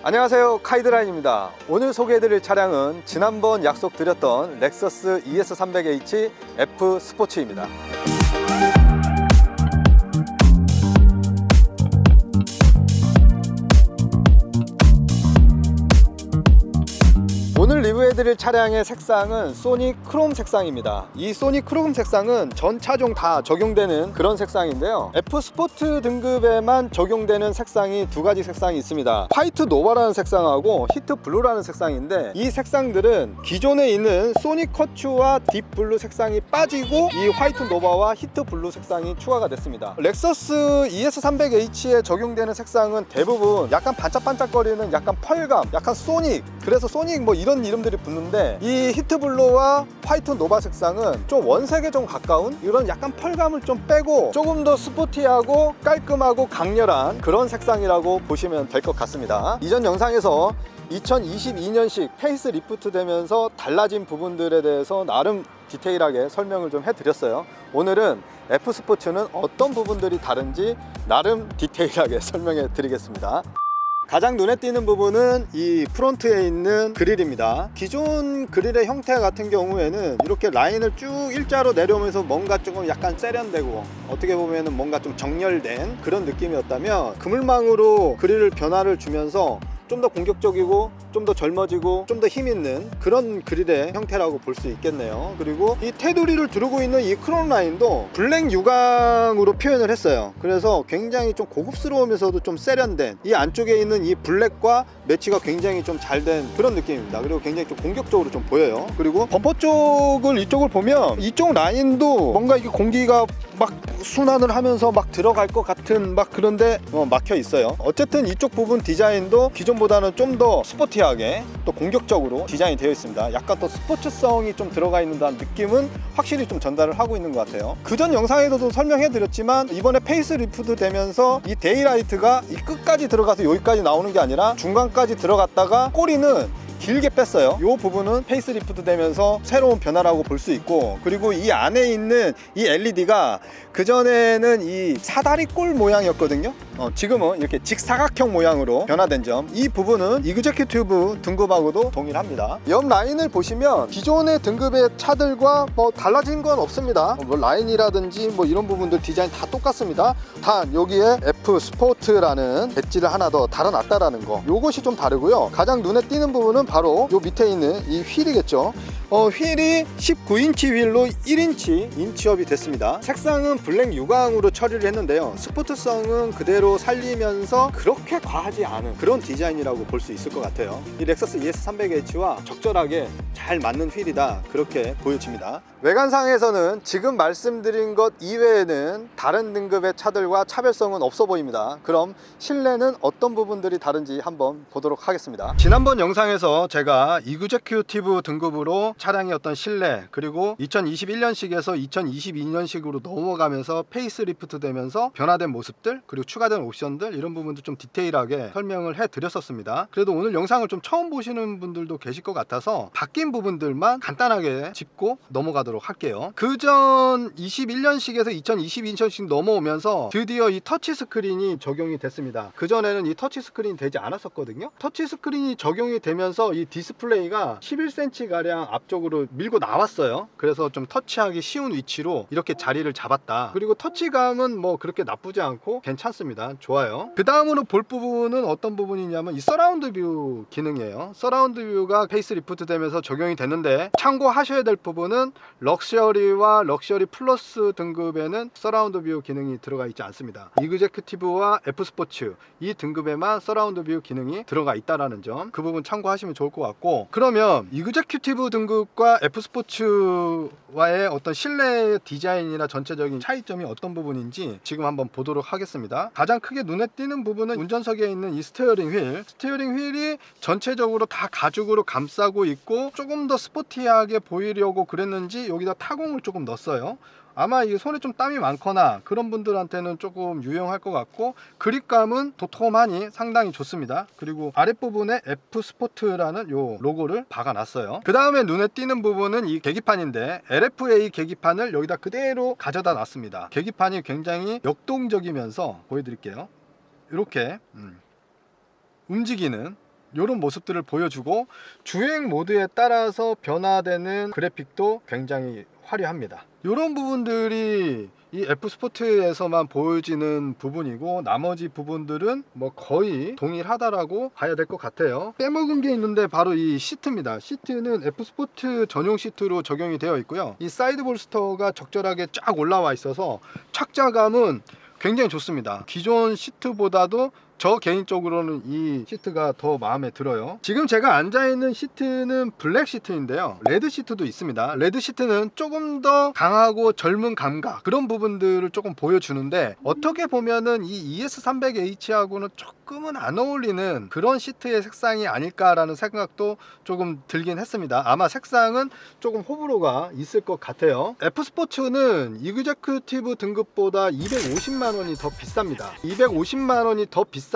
안녕하세요, 카이드라인입니다. 오늘 소개해드릴 차량은 지난번 약속드렸던 렉서스 ES300h F 스포츠입니다. 오늘 리뷰해드릴 차량의 색상은 소닉 크롬 색상입니다. 이 소닉 크롬 색상은 전 차종 다 적용되는 그런 색상인데요, F 스포츠 등급에만 적용되는 색상이 두 가지 색상이 있습니다. 화이트 노바라는 색상하고 히트 블루라는 색상인데, 이 색상들은 기존에 있는 소닉 커츠와 딥 블루 색상이 빠지고 이 화이트 노바와 히트 블루 색상이 추가가 됐습니다. 렉서스 ES300h에 적용되는 색상은 대부분 약간 반짝반짝거리는 약간 펄감, 약간 소닉, 그래서 소닉 뭐 이런 이름들이 붙는데, 이 히트블루와 화이트 노바 색상은 좀 원색에 좀 가까운 이런 약간 펄감을 좀 빼고 조금 더 스포티하고 깔끔하고 강렬한 그런 색상이라고 보시면 될 것 같습니다. 이전 영상에서 2022년식 페이스 리프트 되면서 달라진 부분들에 대해서 나름 디테일하게 설명을 좀 해드렸어요. 오늘은 F 스포츠는 어떤 부분들이 다른지 나름 디테일하게 설명해 드리겠습니다. 가장 눈에 띄는 부분은 이 프론트에 있는 그릴입니다. 기존 그릴의 형태 같은 경우에는 이렇게 라인을 쭉 일자로 내려오면서 뭔가 조금 약간 세련되고 어떻게 보면 뭔가 좀 정렬된 그런 느낌이었다면, 그물망으로 그릴을 변화를 주면서 좀 더 공격적이고 좀 더 젊어지고 좀 더 힘있는 그런 그릴의 형태라고 볼 수 있겠네요. 그리고 이 테두리를 두르고 있는 이 크롬 라인도 블랙 유광으로 표현을 했어요. 그래서 굉장히 좀 고급스러우면서도 좀 세련된, 이 안쪽에 있는 이 블랙과 매치가 굉장히 좀 잘 된 그런 느낌입니다. 그리고 굉장히 좀 공격적으로 좀 보여요. 그리고 범퍼 쪽을, 이쪽을 보면 이쪽 라인도 뭔가 이게 공기가 막 순환을 하면서 막 들어갈 것 같은 막 그런데 막혀 있어요. 어쨌든 이쪽 부분 디자인도 기존보다는 좀 더 스포티하게 또 공격적으로 디자인이 되어 있습니다. 약간 또 스포츠성이 좀 들어가 있는 느낌은 확실히 좀 전달을 하고 있는 것 같아요. 그전 영상에서도 설명해 드렸지만, 이번에 페이스 리프트 되면서 이 데이라이트가 이 끝까지 들어가서 여기까지 나오는 게 아니라 중간까지 들어갔다가 꼬리는 길게 뺐어요. 이 부분은 페이스리프트 되면서 새로운 변화라고 볼 수 있고, 그리고 이 안에 있는 이 LED가 그전에는 이 사다리꼴 모양이었거든요. 지금은 이렇게 직사각형 모양으로 변화된 점, 이 부분은 이그제큐티브 등급하고도 동일합니다. 옆 라인을 보시면 기존의 등급의 차들과 뭐 달라진 건 없습니다. 뭐 라인이라든지 뭐 이런 부분들 디자인 다 똑같습니다. 단 여기에 F 스포츠라는 배지를 하나 더 달아놨다라는 거, 요것이 좀 다르고요. 가장 눈에 띄는 부분은 바로 요 밑에 있는 이 휠이겠죠. 휠이 19인치 휠로 1인치 인치업이 됐습니다. 색상은 블랙 유광으로 처리를 했는데요, 스포츠성은 그대로 살리면서 그렇게 과하지 않은 그런 디자인이라고 볼 수 있을 것 같아요. 이 렉서스 ES300h와 적절하게 잘 맞는 휠이다, 그렇게 보여집니다. 외관상에서는 지금 말씀드린 것 이외에는 다른 등급의 차들과 차별성은 없어 보입니다. 그럼 실내는 어떤 부분들이 다른지 한번 보도록 하겠습니다. 지난번 영상에서 제가 이그제큐티브 등급으로 차량의 어떤 실내, 그리고 2021년식에서 2022년식으로 넘어가면서 페이스리프트 되면서 변화된 모습들, 그리고 추가된 옵션들, 이런 부분도 좀 디테일하게 설명을 해 드렸었습니다. 그래도 오늘 영상을 좀 처음 보시는 분들도 계실 것 같아서 바뀐 부분들만 간단하게 짚고 넘어가도록 할게요. 그전 21년식에서 2022년식 넘어오면서 드디어 이 터치 스크린이 적용이 됐습니다. 그전에는 이 터치 스크린이 되지 않았었거든요. 터치 스크린이 적용이 되면서 이 디스플레이가 11cm 가량 앞쪽으로 밀고 나왔어요. 그래서 좀 터치하기 쉬운 위치로 이렇게 자리를 잡았다. 그리고 터치감은 뭐 그렇게 나쁘지 않고 괜찮습니다. 좋아요. 그 다음으로 볼 부분은 어떤 부분이냐면 이 서라운드 뷰 기능이에요. 서라운드 뷰가 페이스리프트 되면서 적용이 됐는데, 참고하셔야 될 부분은 럭셔리와 럭셔리 플러스 등급에는 서라운드 뷰 기능이 들어가 있지 않습니다. 이그제큐티브와 F 스포츠 이 등급에만 서라운드 뷰 기능이 들어가 있다라는 점, 그 부분 참고하시면 좋을 것 같고, 그러면 이그제큐티브 등급과 F 스포츠와의 어떤 실내 디자인이나 전체적인 차이점이 어떤 부분인지 지금 한번 보도록 하겠습니다. 가장 크게 눈에 띄는 부분은 운전석에 있는 이 스티어링 휠이 전체적으로 다 가죽으로 감싸고 있고, 조금 더 스포티하게 보이려고 그랬는지 여기다 타공을 조금 넣었어요. 아마 이 손에 좀 땀이 많거나 그런 분들한테는 조금 유용할 것 같고, 그립감은 도톰하니 상당히 좋습니다. 그리고 아랫부분에 F 스포츠라는 요 로고를 박아놨어요. 그 다음에 눈에 띄는 부분은 이 계기판인데, LFA 계기판을 여기다 그대로 가져다 놨습니다. 계기판이 굉장히 역동적이면서 보여드릴게요. 이렇게 움직이는 이런 모습들을 보여주고 주행 모드에 따라서 변화되는 그래픽도 굉장히 화려합니다. 이런 부분들이 이 F 스포츠에서만 보여지는 부분이고 나머지 부분들은 뭐 거의 동일하다라고 봐야 될 것 같아요. 빼먹은 게 있는데 바로 이 시트입니다. 시트는 F 스포츠 전용 시트로 적용이 되어 있고요. 이 사이드 볼스터가 적절하게 쫙 올라와 있어서 착자감은 굉장히 좋습니다. 기존 시트보다도 저 개인적으로는 이 시트가 더 마음에 들어요. 지금 제가 앉아있는 시트는 블랙 시트인데요, 레드 시트도 있습니다. 레드 시트는 조금 더 강하고 젊은 감각, 그런 부분들을 조금 보여주는데 어떻게 보면은 이 ES300H하고는 조금은 안 어울리는 그런 시트의 색상이 아닐까라는 생각도 조금 들긴 했습니다. 아마 색상은 조금 호불호가 있을 것 같아요. F 스포츠는 이그제큐티브 등급보다 250만원이 더 비쌉니다. 250만원이 더 비싼데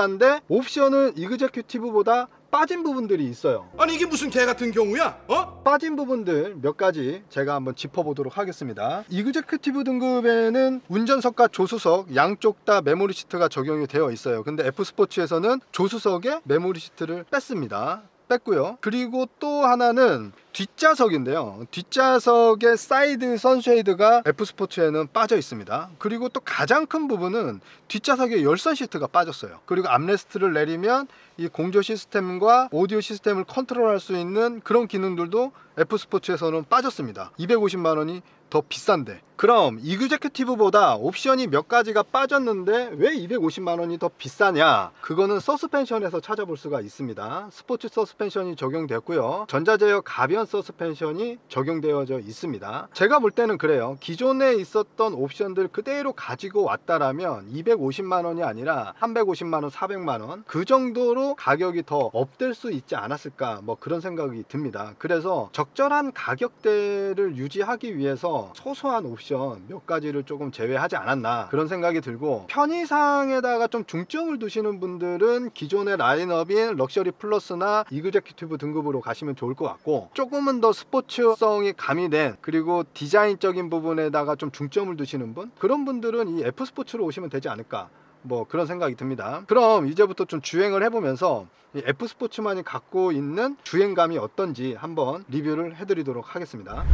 옵션은 이그제큐티브보다 빠진 부분들이 있어요. 아니 이게 무슨 개 같은 경우야? 빠진 부분들 몇 가지 제가 한번 짚어보도록 하겠습니다. 이그제큐티브 등급에는 운전석과 조수석 양쪽 다 메모리 시트가 적용이 되어 있어요. 근데 F 스포츠에서는 조수석에 메모리 시트를 뺐습니다. 뺐고요. 그리고 또 하나는 뒷좌석인데요, 뒷좌석의 사이드 선쉐이드가 F 스포츠에는 빠져 있습니다. 그리고 또 가장 큰 부분은 뒷좌석에 열선 시트가 빠졌어요. 그리고 암레스트를 내리면 이 공조 시스템과 오디오 시스템을 컨트롤할 수 있는 그런 기능들도 F 스포츠에서는 빠졌습니다. 250만원이 더 비싼데, 그럼 이그제큐티브보다 옵션이 몇 가지가 빠졌는데 왜 250만원이 더 비싸냐? 그거는 서스펜션에서 찾아볼 수가 있습니다. 스포츠 서스펜션이 적용됐고요, 전자제어 가변 서스펜션이 적용되어져 있습니다. 제가 볼 때는 그래요. 기존에 있었던 옵션들 그대로 가지고 왔다라면 250만원이 아니라 350만원, 400만원 그 정도로 가격이 더 업될 수 있지 않았을까, 뭐 그런 생각이 듭니다. 그래서 적절한 가격대를 유지하기 위해서 소소한 옵션 몇 가지를 조금 제외하지 않았나, 그런 생각이 들고, 편의상에다가 좀 중점을 두시는 분들은 기존의 라인업인 럭셔리 플러스나 이그제큐티브 등급으로 가시면 좋을 것 같고, 조금은 더 스포츠성이 가미된 그리고 디자인적인 부분에다가 좀 중점을 두시는 분, 그런 분들은 이 F 스포츠로 오시면 되지 않을까, 뭐 그런 생각이 듭니다. 그럼 이제부터 좀 주행을 해보면서 이 F 스포츠만이 갖고 있는 주행감이 어떤지 한번 리뷰를 해드리도록 하겠습니다.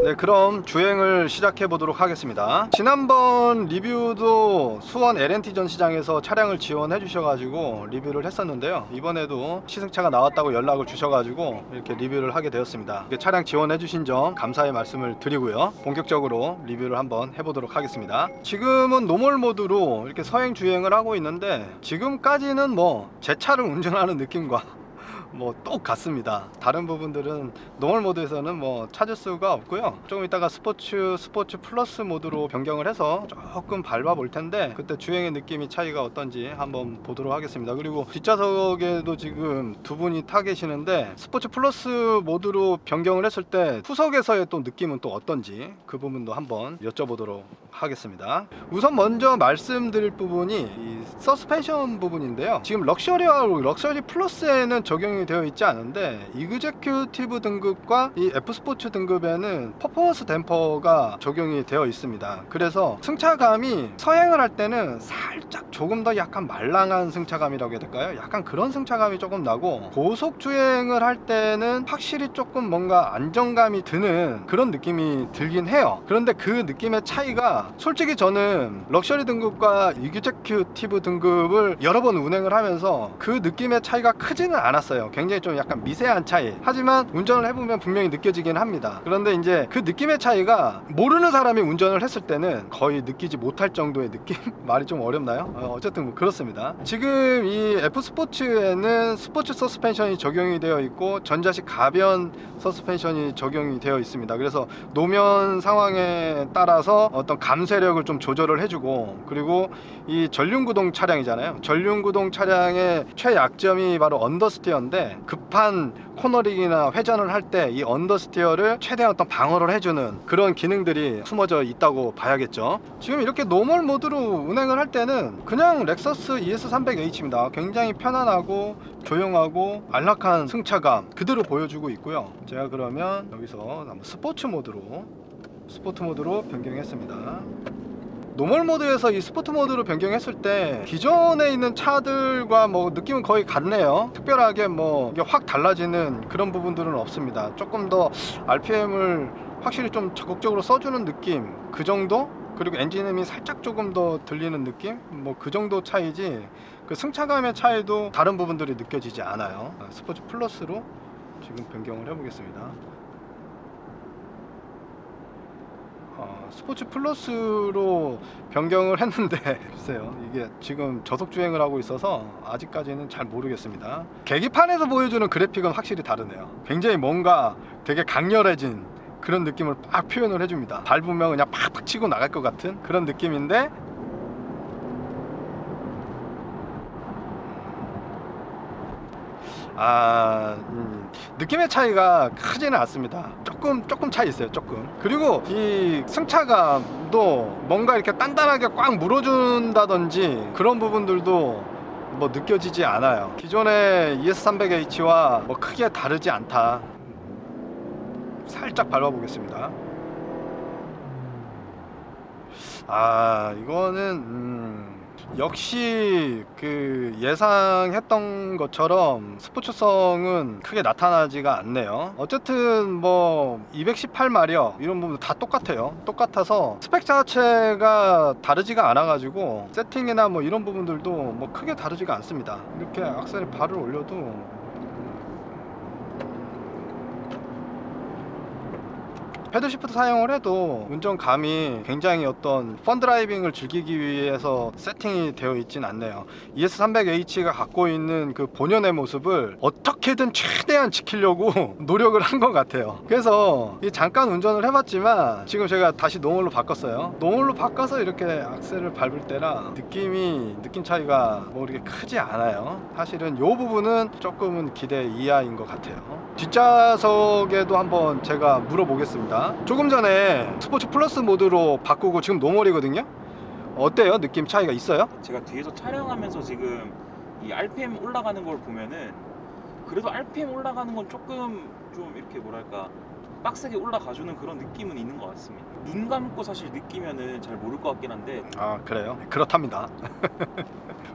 네, 그럼 주행을 시작해 보도록 하겠습니다. 지난번 리뷰도 수원 LNT 전시장에서 차량을 지원해 주셔가지고 리뷰를 했었는데요, 이번에도 시승차가 나왔다고 연락을 주셔가지고 이렇게 리뷰를 하게 되었습니다. 차량 지원해 주신 점 감사의 말씀을 드리고요, 본격적으로 리뷰를 한번 해보도록 하겠습니다. 지금은 노멀 모드로 이렇게 서행 주행을 하고 있는데, 지금까지는 뭐 제 차를 운전하는 느낌과 뭐 똑같습니다. 다른 부분들은 노멀 모드에서는 뭐 찾을 수가 없고요. 조금 이따가 스포츠 플러스 모드로 변경을 해서 조금 밟아 볼 텐데, 그때 주행의 느낌이 차이가 어떤지 한번 보도록 하겠습니다. 그리고 뒷좌석에도 지금 두 분이 타 계시는데, 스포츠 플러스 모드로 변경을 했을 때 후석에서의 또 느낌은 또 어떤지 그 부분도 한번 여쭤보도록 하겠습니다. 우선 먼저 말씀드릴 부분이 이 서스펜션 부분인데요, 지금 럭셔리하고 럭셔리 플러스에는 적용이 되어 있지 않은데, 이그제큐티브 등급과 이 F 스포츠 등급에는 퍼포먼스 댐퍼가 적용이 되어 있습니다. 그래서 승차감이 서행을 할 때는 살짝 조금 더 약간 말랑한 승차감이라고 해야 될까요? 약간 그런 승차감이 조금 나고, 고속 주행을 할 때는 확실히 조금 뭔가 안정감이 드는 그런 느낌이 들긴 해요. 그런데 그 느낌의 차이가, 솔직히 저는 럭셔리 등급과 이그제큐티브 등급을 여러 번 운행을 하면서 그 느낌의 차이가 크지는 않았어요. 굉장히 좀 약간 미세한 차이, 하지만 운전을 해보면 분명히 느껴지긴 합니다. 그런데 이제 그 느낌의 차이가 모르는 사람이 운전을 했을 때는 거의 느끼지 못할 정도의 느낌? 말이 좀 어렵나요? 어쨌든 뭐 그렇습니다. 지금 이 F 스포츠에는 스포츠 서스펜션이 적용이 되어 있고 전자식 가변 서스펜션이 적용이 되어 있습니다. 그래서 노면 상황에 따라서 어떤 감쇄력을 좀 조절을 해주고, 그리고 이 전륜구동 차량이잖아요. 전륜구동 차량의 최약점이 바로 언더스티어인데, 급한 코너링이나 회전을 할 때 이 언더스티어를 최대한 어떤 방어를 해주는 그런 기능들이 숨어져 있다고 봐야겠죠. 지금 이렇게 노멀 모드로 운행을 할 때는 그냥 렉서스 ES300H입니다. 굉장히 편안하고 조용하고 안락한 승차감 그대로 보여주고 있고요. 제가 그러면 여기서 한번 스포츠 모드로 변경했습니다. 노멀 모드에서 이 스포트 모드로 변경했을 때 기존에 있는 차들과 뭐 느낌은 거의 같네요. 특별하게 뭐 이게 확 달라지는 그런 부분들은 없습니다. 조금 더 RPM을 확실히 좀 적극적으로 써주는 느낌, 그 정도? 그리고 엔진음이 살짝 조금 더 들리는 느낌? 뭐 그 정도 차이지, 그 승차감의 차이도 다른 부분들이 느껴지지 않아요. 스포츠 플러스로 지금 변경을 해보겠습니다. 스포츠 플러스로 변경을 했는데 글쎄요, 이게 지금 저속주행을 하고 있어서 아직까지는 잘 모르겠습니다. 계기판에서 보여주는 그래픽은 확실히 다르네요. 굉장히 뭔가 되게 강렬해진 그런 느낌을 막 표현을 해줍니다. 밟으면 그냥 팍팍 치고 나갈 것 같은 그런 느낌인데, 느낌의 차이가 크지는 않습니다. 조금 차이 있어요. 조금. 그리고 이 승차감도 뭔가 이렇게 단단하게 꽉 물어준다든지 그런 부분들도 뭐 느껴지지 않아요. 기존의 ES300H와 뭐 크게 다르지 않다. 살짝 밟아보겠습니다. 이거는 역시 그 예상했던 것처럼 스포츠성은 크게 나타나지가 않네요. 어쨌든 뭐 218마력 이런 부분 다 똑같아요. 똑같아서 스펙 자체가 다르지가 않아 가지고 세팅이나 뭐 이런 부분들도 뭐 크게 다르지가 않습니다. 이렇게 악셀에 발을 올려도 패들 시프트 사용을 해도 운전감이 굉장히 어떤 펀 드라이빙을 즐기기 위해서 세팅이 되어 있진 않네요. ES300H가 갖고 있는 그 본연의 모습을 어떻게든 최대한 지키려고 노력을 한 것 같아요. 그래서 잠깐 운전을 해봤지만 지금 제가 다시 노멀로 바꿨어요. 노멀로 바꿔서 이렇게 악셀을 밟을 때랑 느낌 차이가 뭐 이렇게 크지 않아요. 사실은 이 부분은 조금은 기대 이하인 것 같아요. 뒷좌석에도 한번 제가 물어보겠습니다. 조금 전에 스포츠 플러스 모드로 바꾸고 지금 노멀이거든요. 어때요? 느낌 차이가 있어요? 제가 뒤에서 촬영하면서 지금 이 RPM 올라가는 걸 보면은 그래도 RPM 올라가는 건 조금 좀 이렇게 뭐랄까 빡세게 올라가주는 그런 느낌은 있는 것 같습니다. 눈 감고 사실 느끼면은 잘 모를 것 같긴 한데. 그래요? 그렇답니다.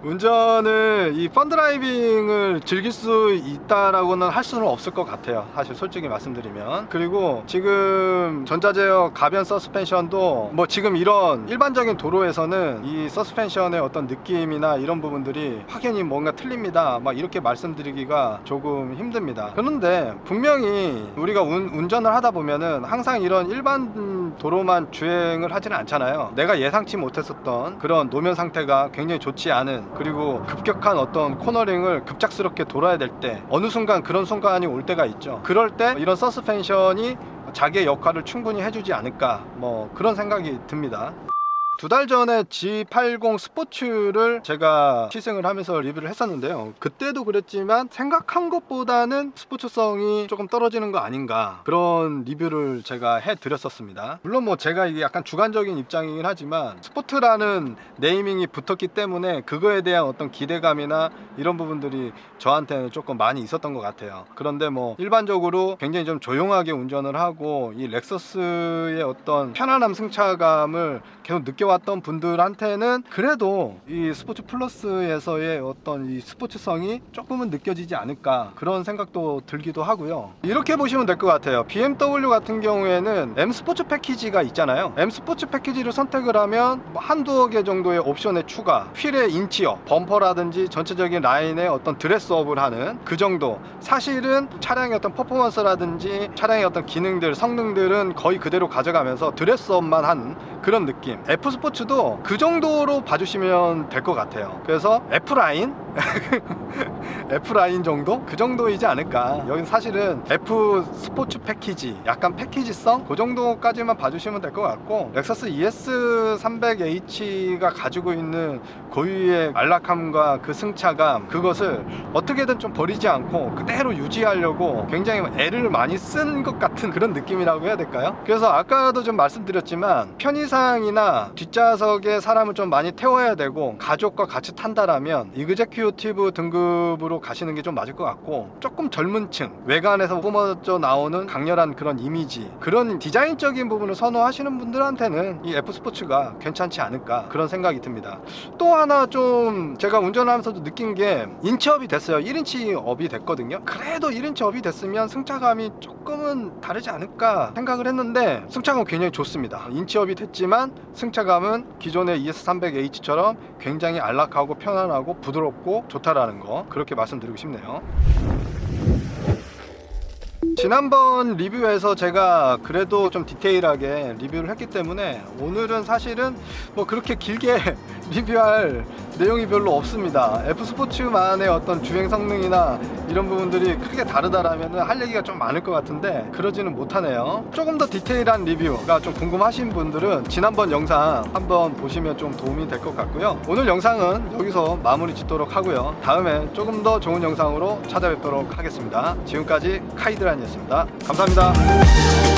운전을 이 펀드라이빙을 즐길 수 있다라고는 할 수는 없을 것 같아요. 사실 솔직히 말씀드리면. 그리고 지금 전자제어 가변 서스펜션도 뭐 지금 이런 일반적인 도로에서는 이 서스펜션의 어떤 느낌이나 이런 부분들이 확연히 뭔가 틀립니다. 막 이렇게 말씀드리기가 조금 힘듭니다. 그런데 분명히 우리가 운전을 하다 보면은 항상 이런 일반 도로만 주행을 하지는 않잖아요. 내가 예상치 못했었던 그런 노면 상태가 굉장히 좋지 않은, 그리고 급격한 어떤 코너링을 급작스럽게 돌아야 될 때 어느 순간 그런 순간이 올 때가 있죠. 그럴 때 이런 서스펜션이 자기의 역할을 충분히 해주지 않을까, 뭐 그런 생각이 듭니다. 2달 전에 G80 스포츠를 제가 시승을 하면서 리뷰를 했었는데요. 그때도 그랬지만 생각한 것보다는 스포츠성이 조금 떨어지는 거 아닌가, 그런 리뷰를 제가 해드렸었습니다. 물론 뭐 제가 이게 약간 주관적인 입장이긴 하지만 스포츠라는 네이밍이 붙었기 때문에 그거에 대한 어떤 기대감이나 이런 부분들이 저한테는 조금 많이 있었던 것 같아요. 그런데 뭐 일반적으로 굉장히 좀 조용하게 운전을 하고 이 렉서스의 어떤 편안함 승차감을 계속 느껴왔던 분들한테는 그래도 이 스포츠 플러스에서의 어떤 이 스포츠성이 조금은 느껴지지 않을까, 그런 생각도 들기도 하고요. 이렇게 보시면 될 것 같아요. BMW 같은 경우에는 M 스포츠 패키지가 있잖아요. M 스포츠 패키지를 선택을 하면 뭐 한두어 개 정도의 옵션의 추가, 휠의 인치업, 범퍼라든지 전체적인 라인의 어떤 드레스업을 하는 그 정도, 사실은 차량의 어떤 퍼포먼스라든지 차량의 어떤 기능들, 성능들은 거의 그대로 가져가면서 드레스업만 한 그런 느낌. F 스포츠도 그 정도로 봐주시면 될 것 같아요. 그래서 F라인? F라인 정도? 그 정도이지 않을까. 여긴 사실은 F 스포츠 패키지, 약간 패키지성? 그 정도까지만 봐주시면 될 것 같고, 렉서스 ES300H가 가지고 있는 고유의 안락함과 그 승차감, 그것을 어떻게든 좀 버리지 않고 그대로 유지하려고 굉장히 애를 많이 쓴 것 같은 그런 느낌이라고 해야 될까요? 그래서 아까도 좀 말씀드렸지만 편의상이나 뒷좌석에 사람을 좀 많이 태워야 되고 가족과 같이 탄다라면 이그제큐 익스큐티브 등급으로 가시는 게 좀 맞을 것 같고, 조금 젊은 층, 외관에서 뿜어져 나오는 강렬한 그런 이미지, 그런 디자인적인 부분을 선호하시는 분들한테는 이 F 스포츠가 괜찮지 않을까, 그런 생각이 듭니다. 또 하나 좀 제가 운전하면서도 느낀 게, 인치업이 됐어요. 1인치 업이 됐거든요. 그래도 1인치 업이 됐으면 승차감이 조금은 다르지 않을까 생각을 했는데, 승차감 굉장히 좋습니다. 인치업이 됐지만 승차감은 기존의 ES300H처럼 굉장히 안락하고 편안하고 부드럽고 좋다라는 거, 그렇게 말씀드리고 싶네요. 지난번 리뷰에서 제가 그래도 좀 디테일하게 리뷰를 했기 때문에 오늘은 사실은 뭐 그렇게 길게 리뷰할 내용이 별로 없습니다. F 스포츠만의 어떤 주행 성능이나 이런 부분들이 크게 다르다라면 할 얘기가 좀 많을 것 같은데 그러지는 못하네요. 조금 더 디테일한 리뷰가 좀 궁금하신 분들은 지난번 영상 한번 보시면 좀 도움이 될 것 같고요. 오늘 영상은 여기서 마무리 짓도록 하고요. 다음에 조금 더 좋은 영상으로 찾아뵙도록 하겠습니다. 지금까지 카이드란이었습니다. 감사합니다.